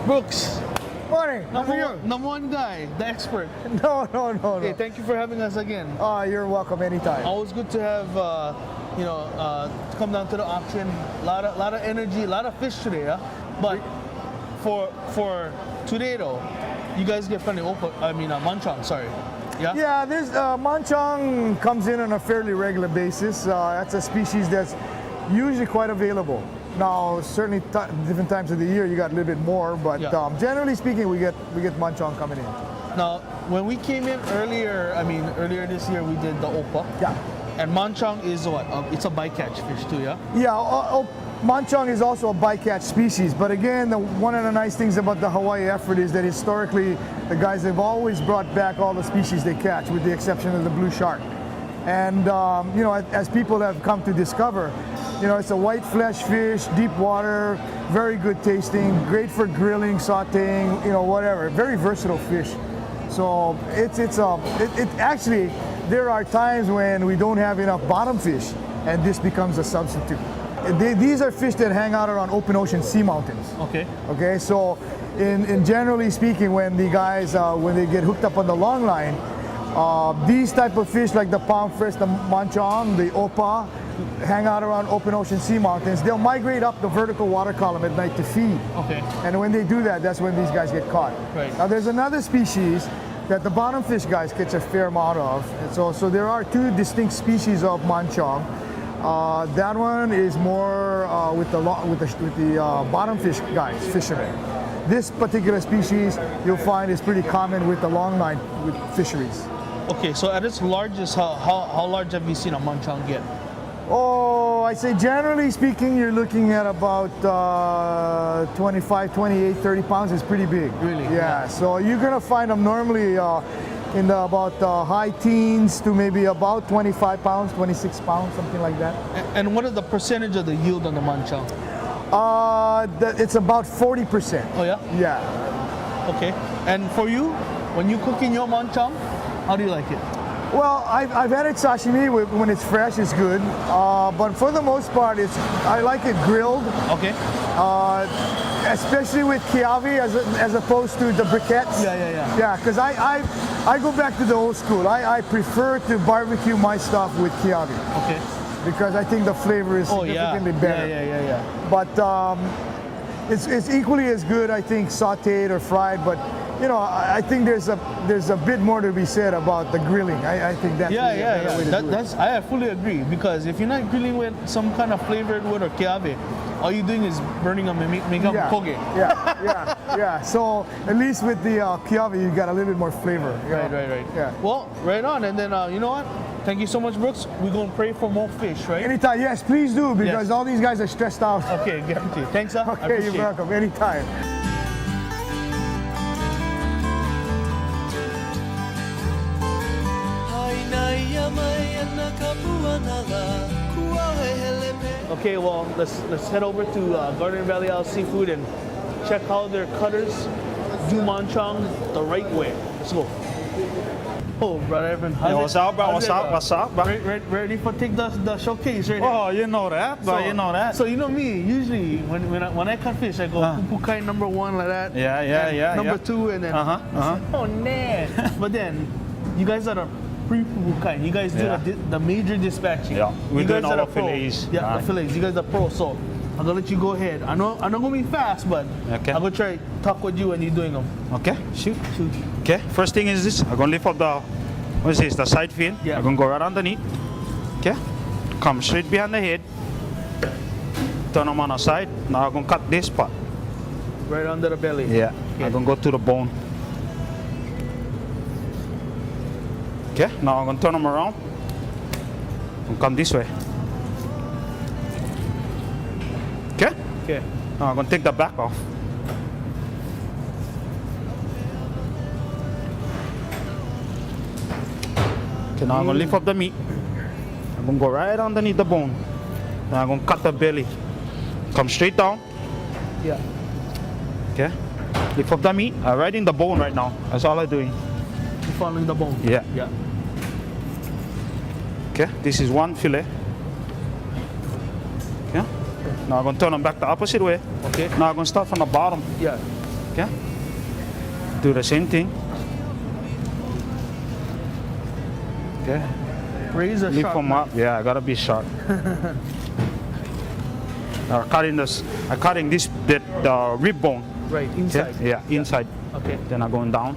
Brooks, Morning. How are you? number one guy, the expert. No. Hey, thank you for having us again. You're welcome anytime. Always good to have to come down to the auction. A lot of energy, a lot of fish today, yeah. But for today though, you guys get plenty of Monchong, sorry. Yeah. Yeah, this Monchong comes in on a fairly regular basis. That's a species that's usually quite available. Now, certainly different times of the year you got a little bit more, but generally speaking, we get Monchong coming in. Now, when we came in earlier this year, we did the Opa. Yeah. And Monchong is what? It's a bycatch fish too, yeah? Yeah, Monchong is also a bycatch species, but again, one of the nice things about the Hawaii effort is that historically, the guys have always brought back all the species they catch, with the exception of the blue shark. And as people have come to discover, it's a white flesh fish, deep water, very good tasting, great for grilling, sauteing, whatever. Very versatile fish. So it actually, there are times when we don't have enough bottom fish, and this becomes a substitute. These are fish that hang out around open ocean sea mountains. Okay. Okay. So, in generally speaking, when the guys when they get hooked up on the long line, these type of fish like the palmfish, the Monchong, the Opa, hang out around open ocean sea mountains. They'll migrate up the vertical water column at night to feed. Okay. And when they do that, that's when these guys get caught. Right. Now there's another species that the bottom fish guys catch a fair amount of. And so there are two distinct species of Monchong. That one is more with the bottom fish guys, fishermen. This particular species you'll find is pretty common with the longline with fisheries. Okay, so at its largest, how large have you seen a Monchong get? Oh, I say generally speaking, you're looking at about 25, 28, 30 pounds. It's pretty big. Really? Yeah. So you're gonna find them normally in the about high teens to maybe about 25 pounds, 26 pounds, something like that. And what is the percentage of the yield on the Monchong? It's about 40%. Oh yeah? Yeah. Okay. And for you, when you cook in your Monchong, how do you like it? Well, I've had it sashimi when it's fresh, it's good. But for the most part, I like it grilled. Okay. Especially with kiawe as opposed to the briquettes. Yeah. Yeah, because I go back to the old school. I prefer to barbecue my stuff with kiawe. Okay. Because I think the flavor is significantly better. Yeah. But it's equally as good, I think, sautéed or fried. But I think there's a bit more to be said about the grilling. I think that's really a better way to do it. I fully agree, because if you're not grilling with some kind of flavored wood or kiawe, all you're doing is burning them and make them koge. Yeah. So at least with the kiawe, you got a little bit more flavor. Right. Yeah. Well, right on. And then you know what? Thank you so much, Brooks. We're gonna pray for more fish, right? Anytime, yes, please do, because all these guys are stressed out. Okay, guarantee. Thanks, sir. Okay, you're welcome. Anytime. Okay, well, let's head over to Garden Valley Isle Seafood and check how their cutters do Monchong the right way. Let's go. Oh, brother Evan. What's up, bro? What's up, bro? Ready for take the showcase right Oh, you know that, bro. You know that. So you know me. Usually when I cut fish, I go pupukai number one like that. Yeah. Number two, and then oh man. But then you guys are the pre-pupukai. You guys do the major dispatching. Yeah, we're you doing guys all are the pro. fillets. Yeah, the fillets. You guys are pro. So I'm gonna let you go ahead. I'm not gonna be fast, but Okay. I'm gonna try to talk with you when you're doing them. Okay, shoot. Shoot. Okay, first thing is this. I'm gonna lift up the, the side fin. Yeah. I'm gonna go right underneath. Okay, come straight behind the head. Turn them on the side. Now I'm gonna cut this part. Right under the belly. Yeah, Okay. I'm gonna go to the bone. Okay, now I'm gonna turn them around and come this way. Okay, Okay. now I'm gonna take the back off. Okay, now I'm gonna lift up the meat. I'm gonna go right underneath the bone. Now I'm gonna cut the belly. Come straight down. Yeah. Okay, lift up the meat. I'm right in the bone right now. That's all I'm doing. You're following the bone. Yeah. Yeah. Okay, this is one fillet. Okay, now I'm gonna turn them back the opposite way. Okay. Now I'm gonna start from the bottom. Yeah. Okay. Do the same thing. Okay. Razor Lift sharp them knife. up. Yeah, gotta be sharp. I'm cutting this bit, the rib bone. Right, Okay? inside. Yeah, inside. Okay. Then I'm going down.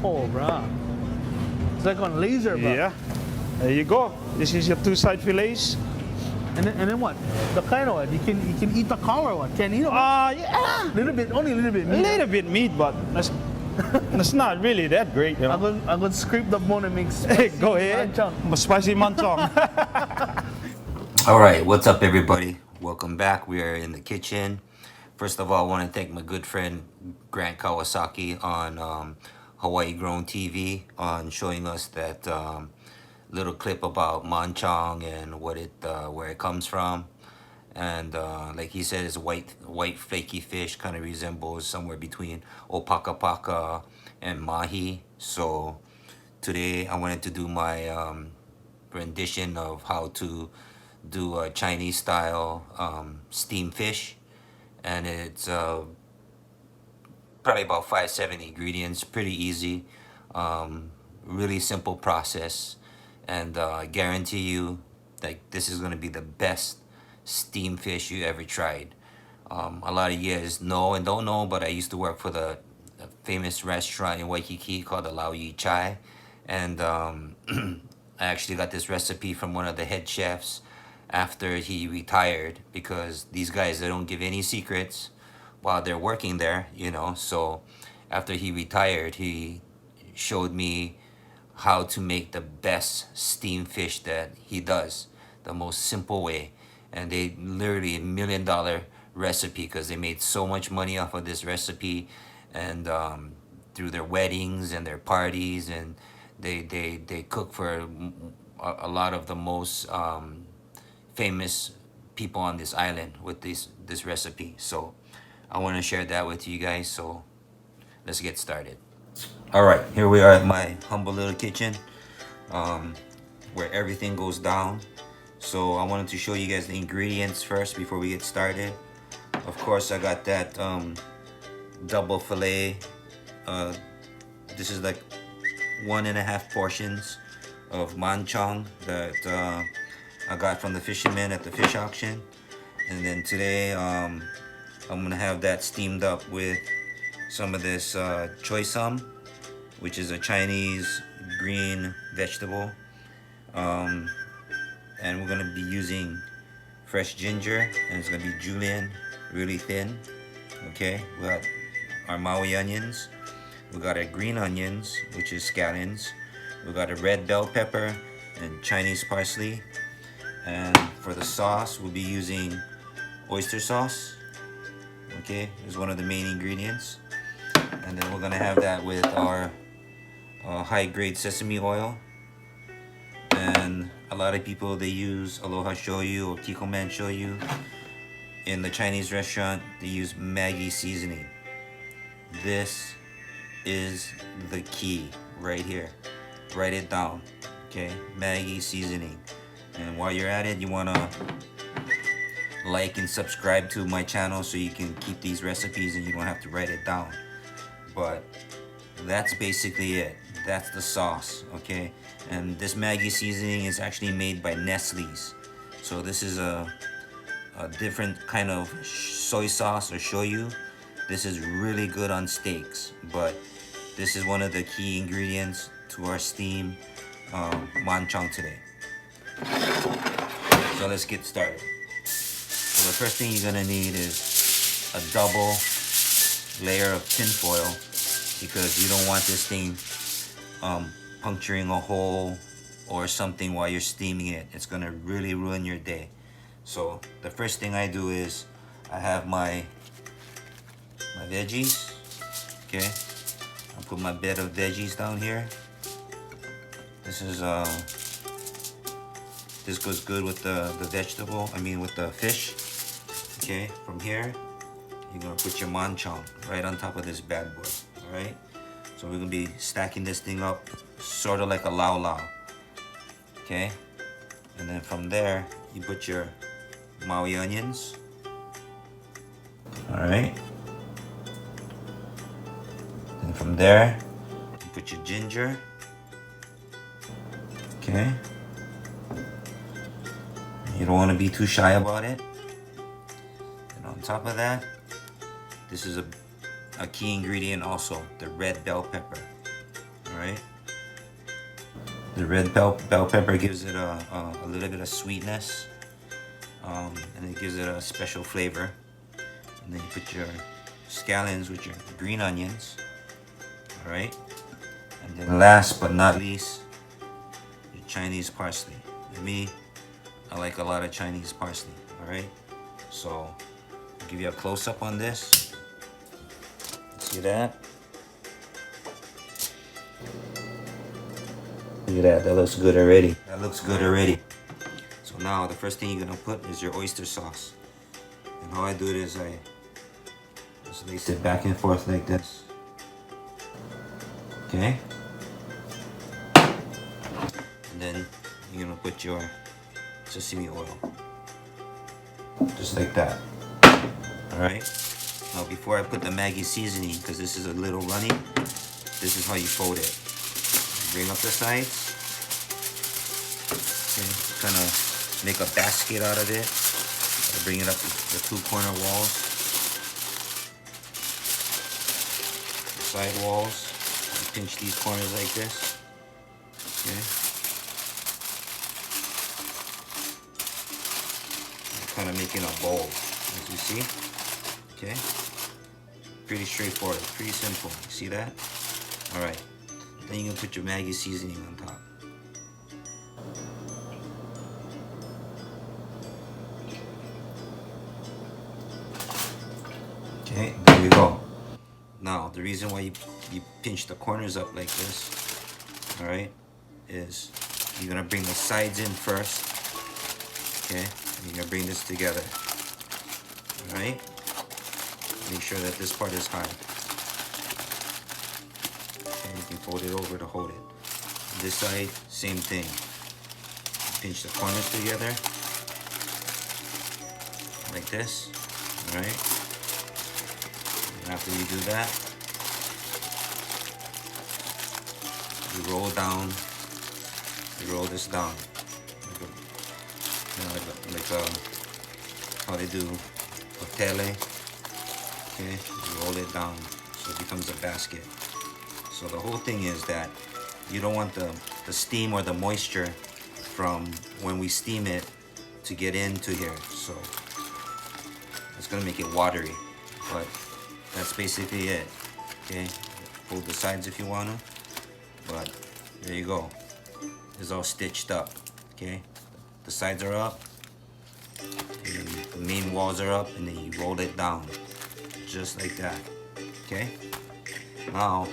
Oh, bruh. It's like on laser, bruh. Yeah. There you go. This is your two-side fillets. And then what? The kind of what? You can eat the collar or what? Can't eat it? Yeah. Little bit, only a little bit. A Meat. little bit meat, but that's not really that great, you know. I'm gonna scrape the bone and make Hey, spicy go ahead. Monchong. Spicy Monchong. All right, what's up, everybody? Welcome back. We are in the kitchen. First of all, I want to thank my good friend Grant Kawasaki on Hawaii Grown TV on showing us that little clip about Monchong and what where it comes from. And like he said, it's a white flaky fish, kind of resembles somewhere between opakapaka and mahi. So today I wanted to do my rendition of how to do a Chinese style steamed fish, and it's probably about 5-7 ingredients, pretty easy, really simple process, and I guarantee you that this is going to be the best steamed fish you ever tried. A lot of you guys know and don't know, but I used to work for the famous restaurant in Waikiki called the Lao Yi Chai, and I actually got this recipe from one of the head chefs after he retired, because these guys, they don't give any secrets while they're working there, you know. So after he retired, he showed me how to make the best steamed fish that he does, the most simple way. And they literally $1 million recipe, because they made so much money off of this recipe, and through their weddings and their parties, and they cook for a lot of the most famous people on this island with this recipe. So I want to share that with you guys, so let's get started. All right, here we are at my humble little kitchen, where everything goes down. So I wanted to show you guys the ingredients first before we get started. Of course, I got that double fillet. This is like 1.5 portions of Monchong that I got from the fisherman at the fish auction. And then today I'm gonna have that steamed up with some of this choy sum, which is a Chinese green vegetable. And we're gonna be using fresh ginger, and it's gonna be julienne, really thin. Okay, we got our Maui onions, we got our green onions, which is scallions, we got a red bell pepper and Chinese parsley. And for the sauce, we'll be using oyster sauce. Okay, is one of the main ingredients. And then we're gonna have that with our high-grade sesame oil. And a lot of people, they use aloha shoyu or kikoman shoyu. In the Chinese restaurant, they use Maggi seasoning. This is the key right here. Write it down, okay? Maggi seasoning. And while you're at it, you wanna like and subscribe to my channel so you can keep these recipes and you don't have to write it down. But that's basically it. That's the sauce, okay? And this Maggi seasoning is actually made by Nestle's. So this is a different kind of soy sauce or shoyu. This is really good on steaks, but this is one of the key ingredients to our steamed Monchong today. So let's get started. So the first thing you're gonna need is a double layer of tin foil, because you don't want this thing puncturing a hole or something while you're steaming it. It's gonna really ruin your day. So the first thing I do is I have my veggies. Okay, I'll put my bed of veggies down here. This is this goes good with the vegetable, with the fish. Okay, from here you're gonna put your Monchong right on top of this bad boy. All right, so we're gonna be stacking this thing up sort of like a lau lau. Okay, and then from there you put your Maui onions. All right. And from there, you put your ginger. Okay. You don't want to be too shy about it. And on top of that, this is a key ingredient also, the red bell pepper. All right. The red bell pepper gives it a little bit of sweetness, and it gives it a special flavor. And then you put your scallions with your green onions. All right. And then last but not least, your Chinese parsley. And me, I like a lot of Chinese parsley. All right. So I'll give you a close up on this. See that? Look at that. That looks good already. That looks good already. So now the first thing you're gonna put is your oyster sauce. And how I do it is I just lace it back and forth like this. Okay. And then you're gonna put your sesame oil. Just like that. Alright. Now before I put the Maggi seasoning, because this is a little runny, this is how you fold it. Bring up the sides. Okay. Kind of make a basket out of it. Bring it up the two corner walls. The side walls. You pinch these corners like this. Okay. Kind of making a bowl, as you see. Okay. Pretty straightforward, pretty simple. You see that? Alright. Then you're gonna put your Maggi seasoning on top. Okay, there you go. Now, the reason why you pinch the corners up like this, alright, is you're gonna bring the sides in first. Okay, and you're gonna bring this together. Alright? Make sure that this part is high. And you can fold it over to hold it. This side, same thing. Pinch the corners together. Like this. Alright? And after you do that, you roll down. You roll this down. Like how they do hotele. Okay, you roll it down so it becomes a basket. So the whole thing is that you don't want the steam or the moisture from when we steam it to get into here. So it's gonna make it watery, but that's basically it. Okay, fold the sides if you wanna, but there you go. It's all stitched up. Okay, the sides are up, and the main walls are up, and then you roll it down. Just like that. Okay? Now,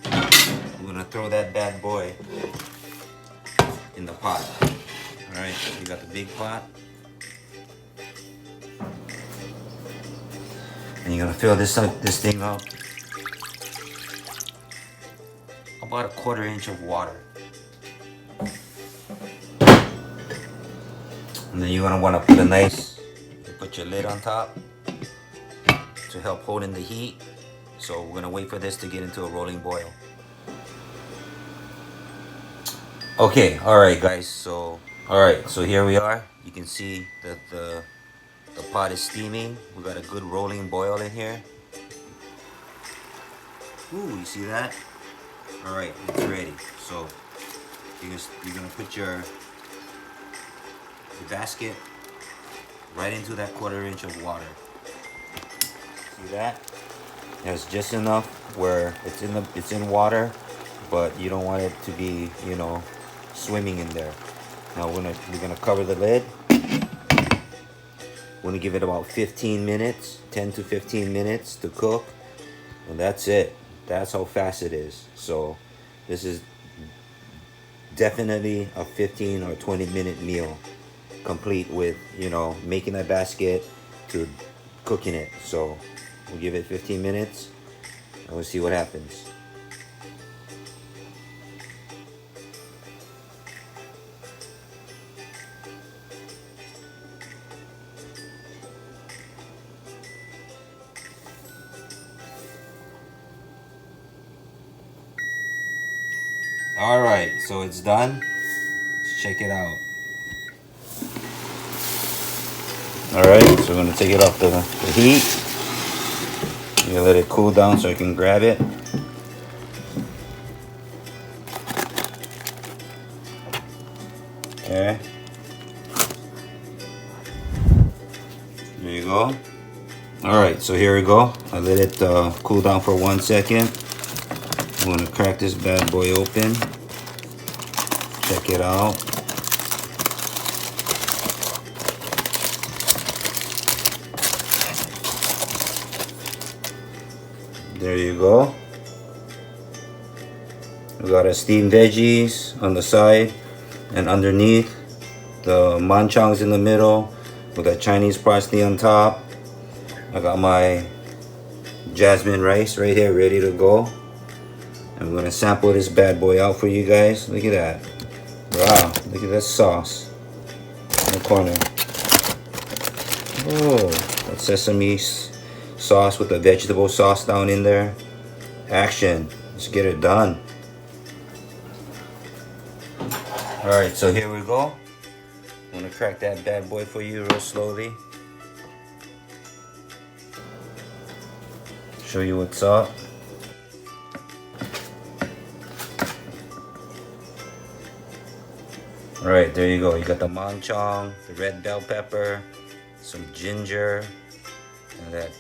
we're gonna throw that bad boy in the pot. Alright, you got the big pot. And you're gonna fill this thing up. About a 1/4 inch of water. And then you're gonna wanna put put your lid on top to help hold in the heat. So we're gonna wait for this to get into a rolling boil. Okay, alright guys, so here we are. You can see that the pot is steaming. We got a good rolling boil in here. Ooh, you see that? Alright, it's ready. So you're gonna put your basket right into that 1/4 inch of water. See that? It's just enough where it's in water, but you don't want it to be, you know, swimming in there. Now we're gonna cover the lid. We're gonna give it about 15 minutes, 10 to 15 minutes to cook, and that's it. That's how fast it is. So this is definitely a 15 or 20-minute meal, complete with, you know, making a basket to cooking it. So we'll give it 15 minutes and we'll see what happens. All right, so it's done. Let's check it out. All right, so we're gonna take it off the heat. You let it cool down so I can grab it. Okay. There you go. All right, so here we go. I let it cool down for 1 second. I'm gonna crack this bad boy open. Check it out. There you go. We got our steamed veggies on the side and underneath. The Monchongs in the middle. We got Chinese parsley on top. I got my jasmine rice right here ready to go. I'm gonna sample this bad boy out for you guys. Look at that. Wow, look at that sauce in the corner. Oh, that sesame sauce with the vegetable sauce down in there. Action. Let's get it done. Alright, so here we go. I'm gonna crack that bad boy for you real slowly. Show you what's up. Alright, there you go. You got the Monchong, the red bell pepper, some ginger, and that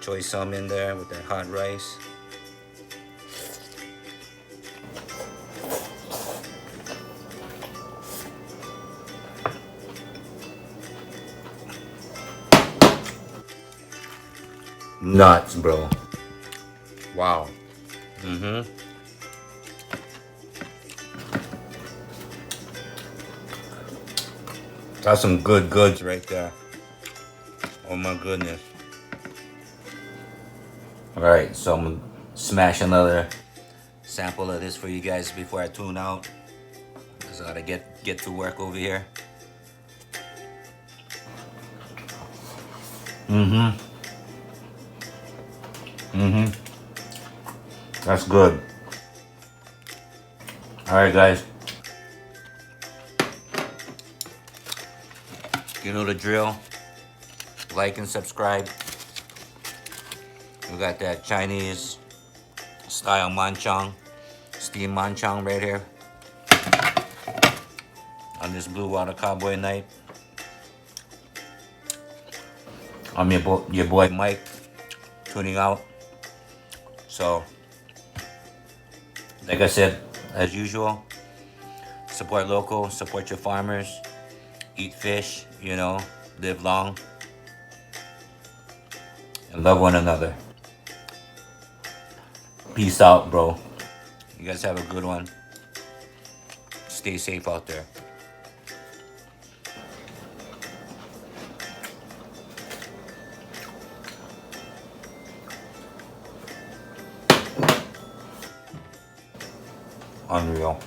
choy sum in there with that hot rice. Nuts, bro. Wow. That's some good goods right there. Oh my goodness. Alright, so I'm gonna smash another sample of this for you guys before I tune out. Cause I gotta get to work over here. That's good. Alright guys. You know the drill. Like and subscribe. We got that Chinese style Monchong, steamed Monchong right here on this blue water cowboy night. I'm your boy Mike, tuning out. So, like I said, as usual, support local, support your farmers, eat fish, you know, live long, and love one another. Peace out, bro. You guys have a good one. Stay safe out there. Unreal.